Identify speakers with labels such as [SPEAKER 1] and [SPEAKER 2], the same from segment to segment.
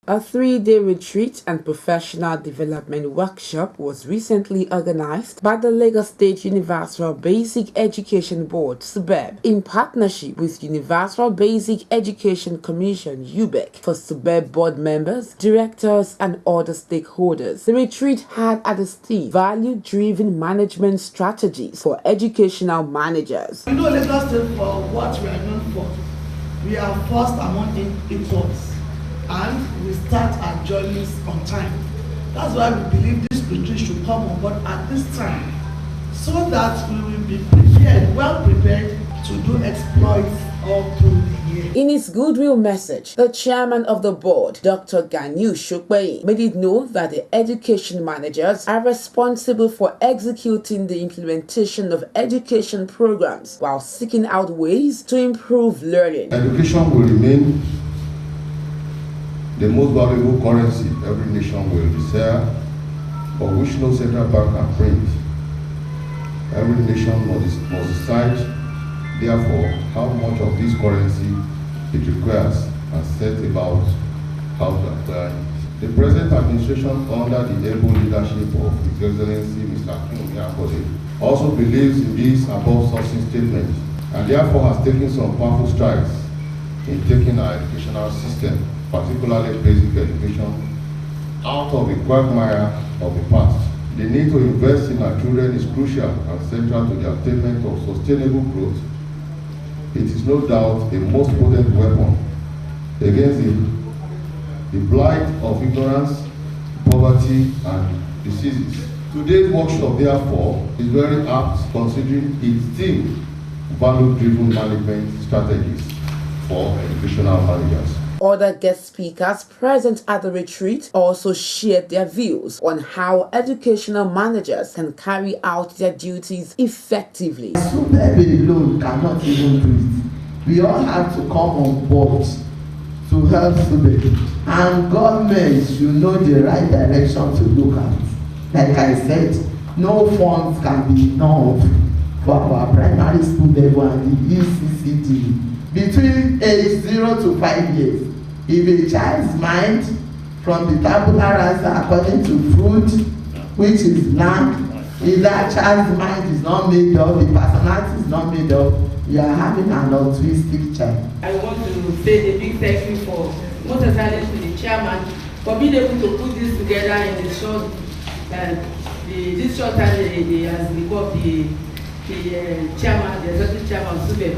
[SPEAKER 1] A 3-day retreat and professional development workshop was recently organized by the Lagos State Universal Basic Education Board, Subeb, in partnership with Universal Basic Education Commission, UBEC, for Subeb board members, directors, and other stakeholders. The retreat had at its theme value-driven management strategies for educational managers.
[SPEAKER 2] You know, Lagos State, for what we are known for, we are first among equals. And we start our journeys on time. That's why we believe this retreat should come on board at this time, so that we will be prepared, well prepared to do exploits all through the year.
[SPEAKER 1] In his goodwill message, the chairman of the board, Dr. Ganyu Shukweyi, made it known that the education managers are responsible for executing the implementation of education programs while seeking out ways to improve learning.
[SPEAKER 3] Education will remain the most valuable currency every nation will desire, but which no central bank can print. Every nation must decide, therefore, how much of this currency it requires and set about how to acquire it. The present administration, under the able leadership of His Excellency Mr. Akinomi, also believes in this above sourcing statement, and therefore has taken some powerful strides in taking our educational system, particularly basic education, out of the quagmire of the past. The need to invest in our children is crucial and central to the attainment of sustainable growth. It is no doubt the most potent weapon against the blight of ignorance, poverty, and diseases. Today's workshop, therefore, is very apt considering its theme, value-driven management strategies for educational managers.
[SPEAKER 1] Other guest speakers present at the retreat also shared their views on how educational managers can carry out their duties effectively.
[SPEAKER 4] Subeb alone cannot even do it. We all have to come on board to help Subeb. And government should know the right direction to look at. Like I said, no funds can be enough for our primary school level and the ECCD. Between age 0 to 5 years, if a child's mind from the tabula rasa according to fruit, which is blank, if that child's mind is not made up, the personality is not made up, you are having an autistic child.
[SPEAKER 5] I want to say a big thank you for, most especially to the chairman, for being able to put this together in the short, this short time he has become the chairman, the executive chairman of Subeb.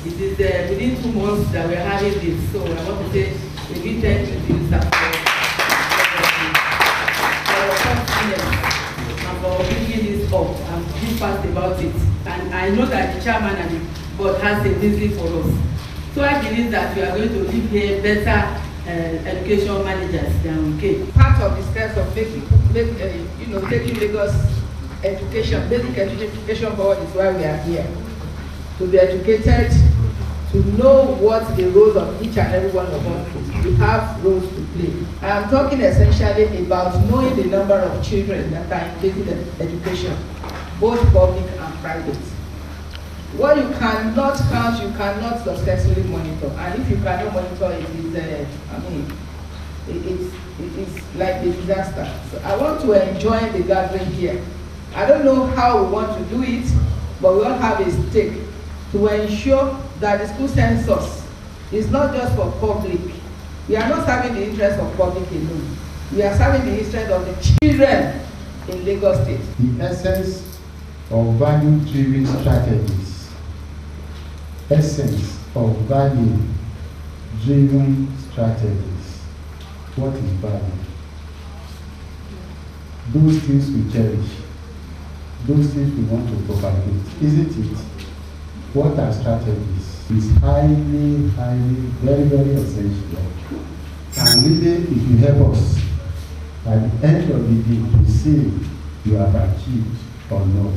[SPEAKER 5] It is within 2 months that we are having this, so I want to say a big thank you to you, sir, for your confidence and for bringing this up and being fast about it. And I know that the chairman and the board has a vision for us. So I believe that we are going to live here better education managers than we came.
[SPEAKER 6] Part of the steps of taking Lagos education, basic education forward is why we are here. To be educated, to know what the roles of each and every one of us. We have roles to play. I am talking essentially about knowing the number of children that are in basic education, both public and private. What you cannot count, you cannot successfully monitor. And if you cannot monitor it, it's like a disaster. So I want to enjoy the gathering here. I don't know how we want to do it, but we all have a stake to ensure that the school census is not just for public. We are not serving the interest of public alone. We are serving the interest of the children in Lagos State.
[SPEAKER 7] The essence of value-driven strategies. Essence of value-driven strategies. What is value? Those things we cherish. Those things we want to propagate. Isn't it? What are strategies is highly, very, very essential. And really, if you help us, at the end of the day, to say you have achieved or not.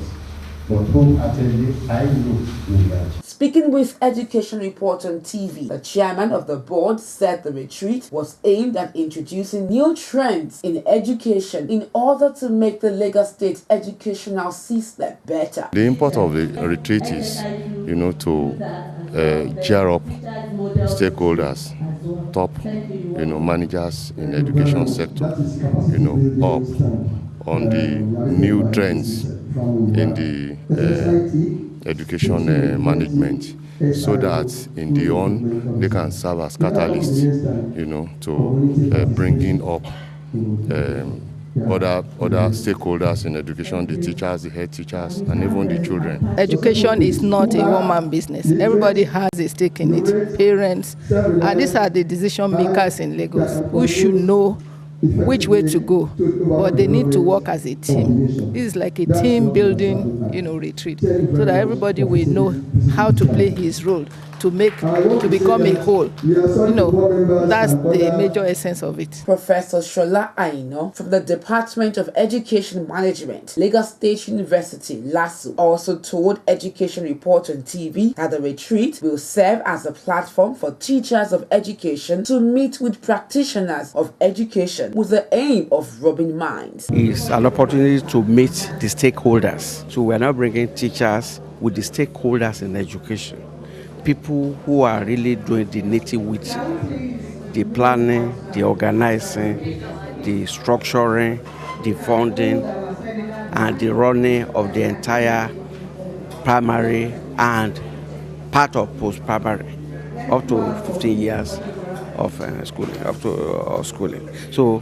[SPEAKER 7] But wholeheartedly, I know you will achieve.
[SPEAKER 1] Speaking with Education Report on TV, the chairman of the board said the retreat was aimed at introducing new trends in education in order to make the Lagos State educational system better.
[SPEAKER 3] The import of the retreat is, to cheer up stakeholders top, managers in education sector, up on the new trends in the education management, so that in the on they can serve as catalysts, to bringing up other stakeholders in education, the teachers, the head teachers, and even the children.
[SPEAKER 6] Education is not a one-man business. Everybody has a stake in it. Parents, and these are the decision makers in Lagos who should know which way to go, but they need to work as a team. This is like a team building, retreat, so that everybody will know how to play his role to become a whole. That's the major essence of it.
[SPEAKER 1] Professor Shola Aino from the Department of Education Management, Lagos State University, LASU, also told Education Report on TV that the retreat will serve as a platform for teachers of education to meet with practitioners of education with the aim of rubbing minds.
[SPEAKER 8] It's an opportunity to meet the stakeholders. So we're now bringing teachers with the stakeholders in education. People who are really doing the nitty-gritty, the planning, the organizing, the structuring, the funding, and the running of the entire primary and part of post-primary, up to 15 years of schooling. So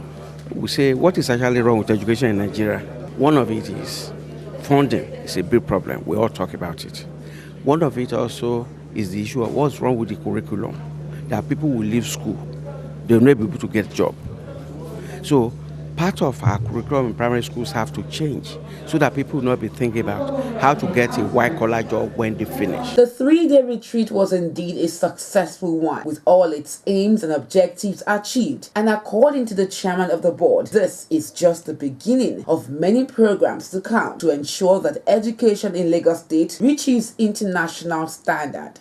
[SPEAKER 8] we say, what is actually wrong with education in Nigeria? One of it is funding. It's a big problem. We all talk about it. One of it also is the issue of what's wrong with the curriculum. That people will leave school, they will not be able to get a job. So part of our curriculum in primary schools have to change so that people will not be thinking about how to get a white-collar job when they finish.
[SPEAKER 1] The 3-day retreat was indeed a successful one, with all its aims and objectives achieved. And according to the chairman of the board, this is just the beginning of many programs to come to ensure that education in Lagos State reaches international standard.